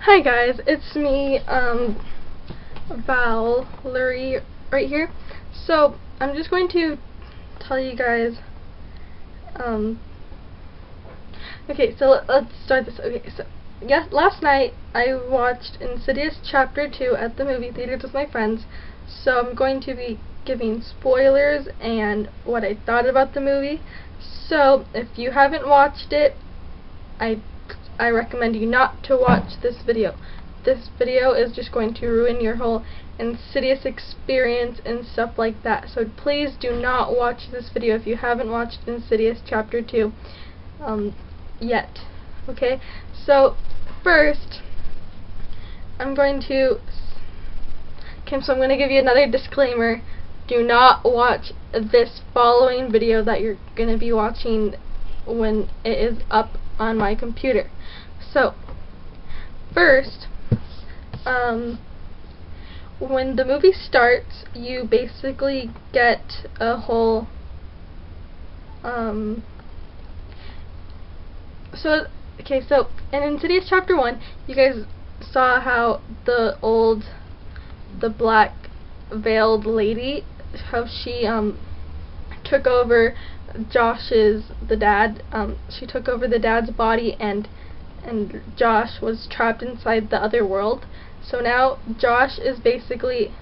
Hi guys, it's me, Valerie right here. So, I'm just going to tell you guys, okay, so let's start this. Okay, so, yes, last night I watched Insidious Chapter 2 at the movie theaters with my friends, so I'm going to be giving spoilers and what I thought about the movie. So, if you haven't watched it, I recommend you not to watch this video. This video is just going to ruin your whole Insidious experience and stuff like that. So please do not watch this video if you haven't watched Insidious Chapter 2 yet. Okay? So first, I'm going to give you another disclaimer. Do not watch this following video that you're going to be watching when it is up on my computer. So, first, when the movie starts, you basically get a whole, so in Insidious Chapter 1, you guys saw how the black veiled lady, how she, took over the dad, she took over the dad's body, and Josh was trapped inside the other world. So now Josh is basically,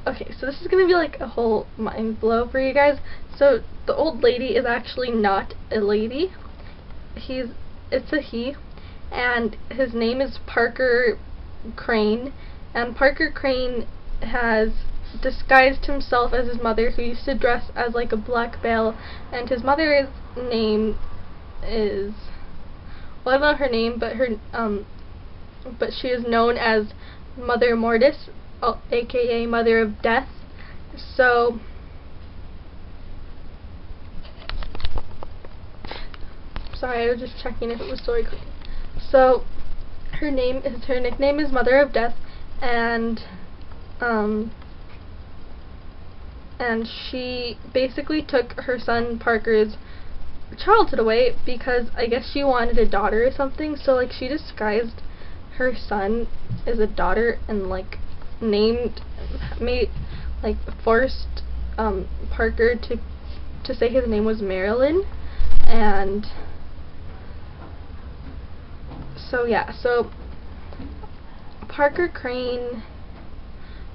okay, so this is gonna be like a whole mind blow for you guys. So the old lady is actually not a lady. It's a he, and his name is Parker Crane, and Parker Crane has disguised himself as his mother, who used to dress as like a black veil, and his mother's name is, well, I don't know her name, but she is known as Mother Mortis, aka Mother of Death. So sorry, I was just checking if it was still recording. So her nickname is Mother of Death, and she basically took her son Parker's childhood away because I guess she wanted a daughter or something. So like she disguised her son as a daughter and like forced Parker to say his name was Marilyn. And so yeah, so Parker Crane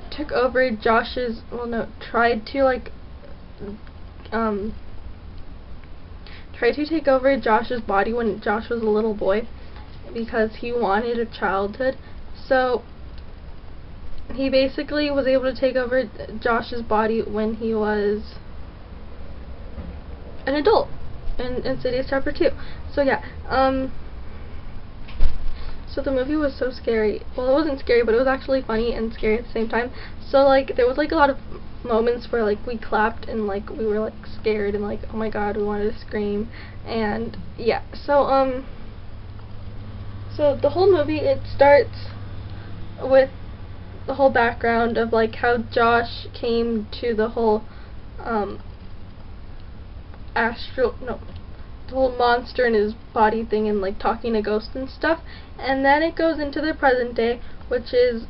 took over Josh's, tried to take over Josh's body when Josh was a little boy because he wanted a childhood. So he basically was able to take over Josh's body when he was an adult in Insidious Chapter 2. So yeah, so the movie was so scary. Well, it wasn't scary, but it was actually funny and scary at the same time. So like there was like a lot of moments where like we clapped and like we were like scared and like, oh my god, we wanted to scream. And yeah, so the whole movie, it starts with the whole background of like how Josh came to the whole the whole monster in his body thing and like talking to ghosts and stuff. And then it goes into the present day, which is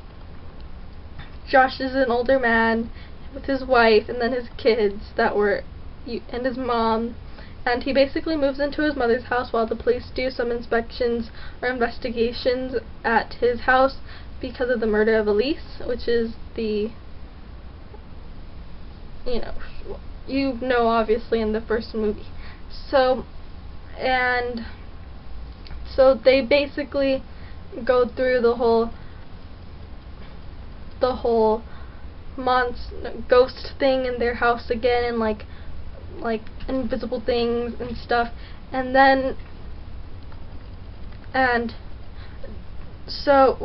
Josh is an older man with his wife and then his kids and his mom, and he basically moves into his mother's house while the police do some inspections or investigations at his house because of the murder of Elise, which is the, obviously in the first movie. So they basically go through the whole ghost thing in their house again, and like invisible things and stuff. So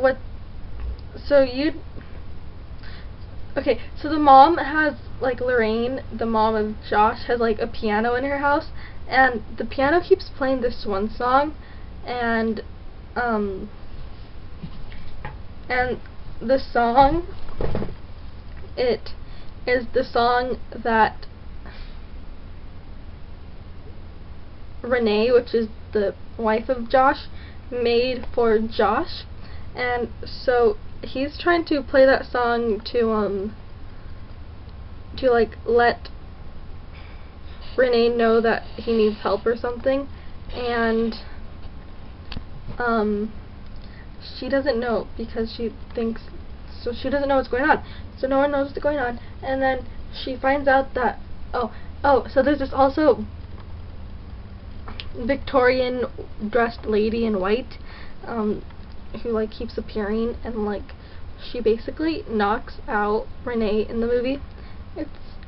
the mom has, like, Lorraine, the mom of Josh, has like a piano in her house, and the piano keeps playing this one song, and the song, it is the song that Renee, which is the wife of Josh, made for Josh, and so he's trying to play that song to like let Renee know that he needs help or something, and she doesn't know because she thinks, so she doesn't know what's going on, so no one knows what's going on, and then she finds out that so there's this also Victorian dressed lady in white who like keeps appearing, and like she basically knocks out Renee in the movie.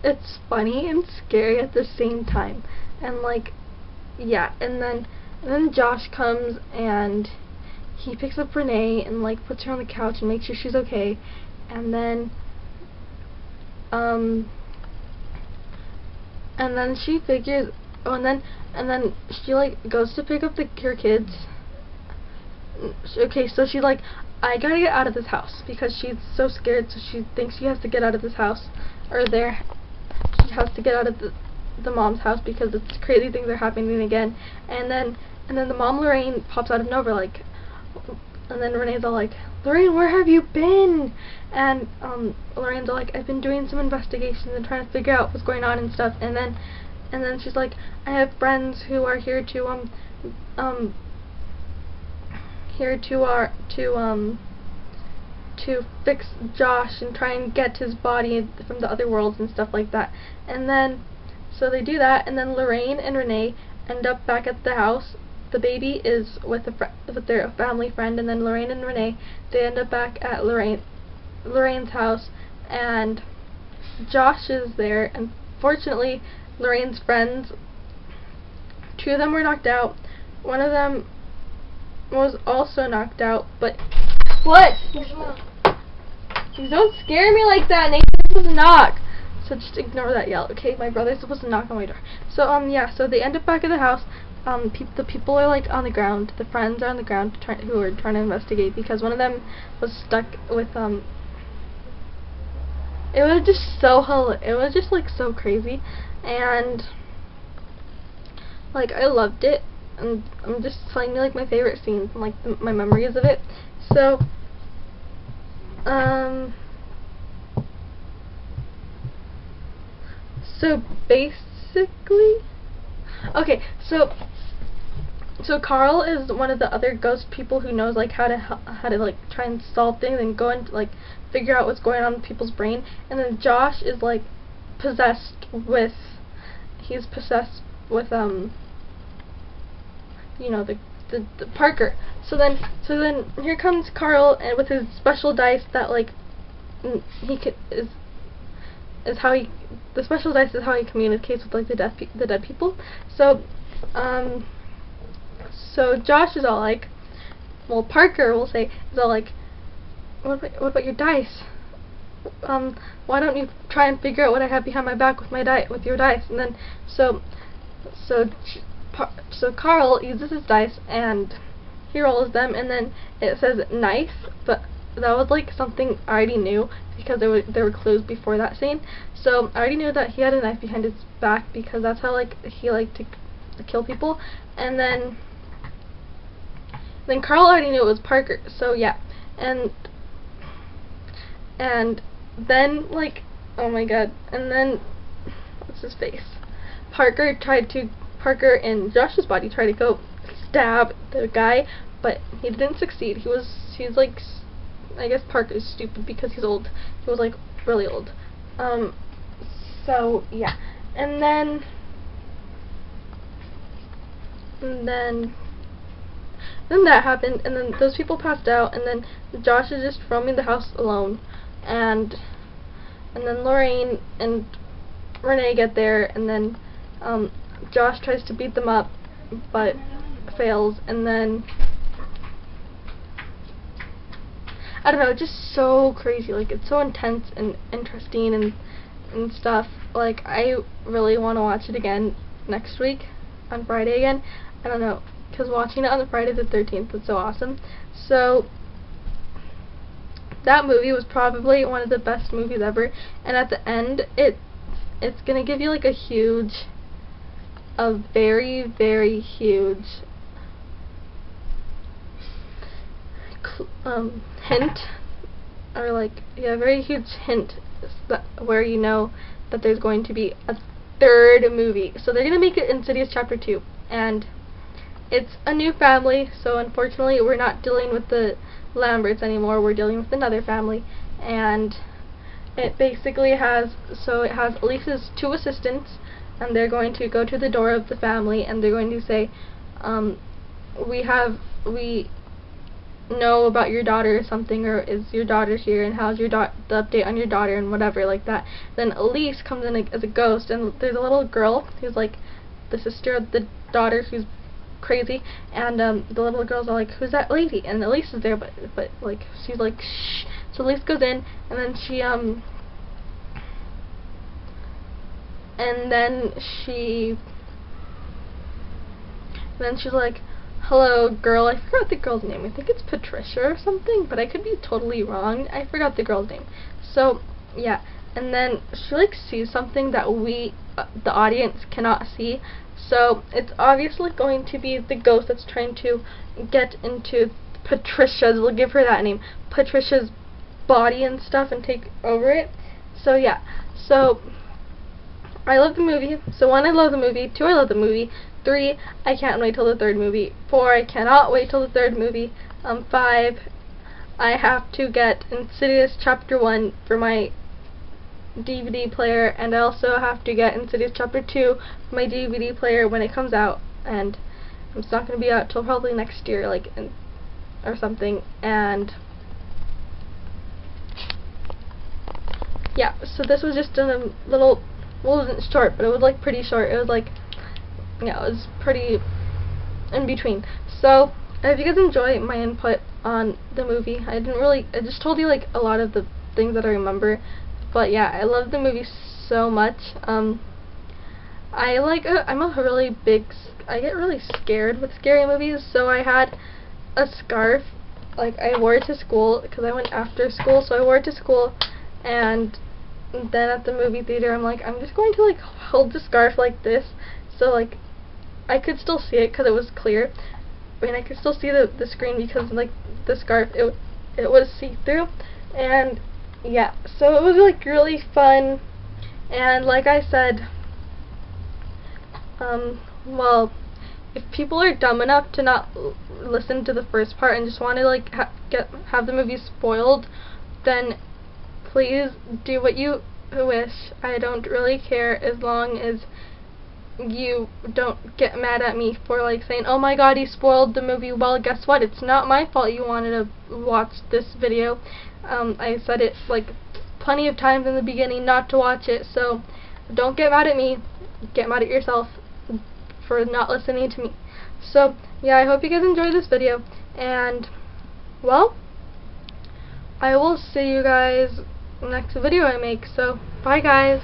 It's funny and scary at the same time, and like yeah, and then Josh comes and he picks up Renee and like puts her on the couch and makes sure she's okay, and then she figures, and then she like goes to pick up her kids. Okay, so she's like, I gotta get out of this house because she's so scared, so she thinks she has to get out of this house, or she has to get out of the mom's house because it's crazy things are happening again. And then the mom, Lorraine, pops out of nowhere, like, and then Renee's all like, Lorraine, where have you been? And Lorraine's all like, I've been doing some investigations and trying to figure out what's going on and stuff. And then she's like, I have friends who are here to fix Josh and try and get his body from the other worlds and stuff like that. And then so they do that, and then Lorraine and Renee end up back at the house. The baby is with their family friend, and then Lorraine and Renee, they end up back at Lorraine's house, and Josh is there, and fortunately Lorraine's friends, 2 of them were knocked out. One of them was also knocked out, but what? Please don't scare me like that. Nathan's supposed to knock. So just ignore that yell, okay? My brother's supposed to knock on my door. So yeah, so they end up back at the house. The people are like on the ground. The friends are on the ground who are trying to investigate because one of them was stuck with it was just like so crazy, and like I loved it, and I'm just telling you like my favorite scenes and like my memories of it. So so basically, okay, so Carl is one of the other ghost people who knows like how to like try and solve things and go and like figure out what's going on in people's brain. And then Josh is like possessed with you know, the Parker. So then here comes Carl, and with his special dice that like the special dice is how he communicates with like the dead people. So so Josh is all like, well, Parker will say, is all like, what about your dice? Why don't you try and figure out what I have behind my back with your dice? And then so Carl uses his dice and he rolls them, and then it says knife, but that was like something I already knew because there were clues before that scene. So I already knew that he had a knife behind his back because that's how like he liked to kill people. And then Carl already knew it was Parker. So yeah, and then like, oh my god, and then what's his face? Parker in Josh's body tried to go stab the guy, but he didn't succeed. He's like, I guess Parker's stupid because he's old. He was like really old. So yeah, and then that happened, and then those people passed out, and then Josh is just roaming the house alone, and then Lorraine and Renee get there, and then Josh tries to beat them up but fails, and then I don't know, it's just so crazy. Like, it's so intense and interesting and stuff. Like, I really want to watch it again next week on Friday again. I don't know, because watching it on the Friday the 13th was so awesome. So that movie was probably one of the best movies ever, and at the end it's gonna give you like a very, very huge hint, or like, yeah, very huge hint where you know that there's going to be a third movie. So they're gonna make it Insidious Chapter 2, and it's a new family, so unfortunately we're not dealing with the Lamberts anymore, we're dealing with another family, and it basically has, so it has Elise's 2 assistants, and they're going to go to the door of the family, and they're going to say, we know about your daughter or something, or is your daughter here, and how's your the update on your daughter, and whatever like that. Then Elise comes in as a ghost, and there's a little girl who's like the sister of the daughter who's crazy, and the little girls are like, who's that lady? And Elise is there, but like she's like, shh. So Elise goes in, and then she's like, hello girl. I forgot the girl's name. I think it's Patricia or something, but I could be totally wrong. I forgot the girl's name. So yeah, and then she like sees something that we the audience cannot see. So it's obviously going to be the ghost that's trying to get into Patricia's, we'll give her that name, Patricia's body and stuff, and take over it. So yeah, so I love the movie. So 1, I love the movie. 2, I love the movie. 3, I can't wait till the 3rd movie. 4, I cannot wait till the 3rd movie. 5, I have to get Insidious Chapter 1 for my DVD player, and I also have to get Insidious Chapter 2 for my DVD player when it comes out, and it's not going to be out till probably next year, like, or something. And yeah, so this was just a little, well, it wasn't short, but it was like pretty short. It was like, yeah, it was pretty in between. So if you guys enjoy my input on the movie, I just told you like a lot of the things that I remember, but yeah, I love the movie so much. I'm a really big, I get really scared with scary movies, so I had a scarf, like I wore it to school because I went after school, so I wore it to school, and then at the movie theater I'm like, I'm just going to like hold the scarf like this, so like I could still see it because it was clear. I mean, I could still see the screen because like the scarf, it was see-through. And yeah, so it was like really fun. And like I said, well, if people are dumb enough to not listen to the first part and just want to like have the movie spoiled, then please do what you wish. I don't really care, as long as you don't get mad at me for like saying, oh my god, he spoiled the movie. Well, guess what, it's not my fault you wanted to watch this video. I said it like plenty of times in the beginning not to watch it, so don't get mad at me, get mad at yourself for not listening to me. So yeah, I hope you guys enjoyed this video, and well, I will see you guys next video I make. So bye guys.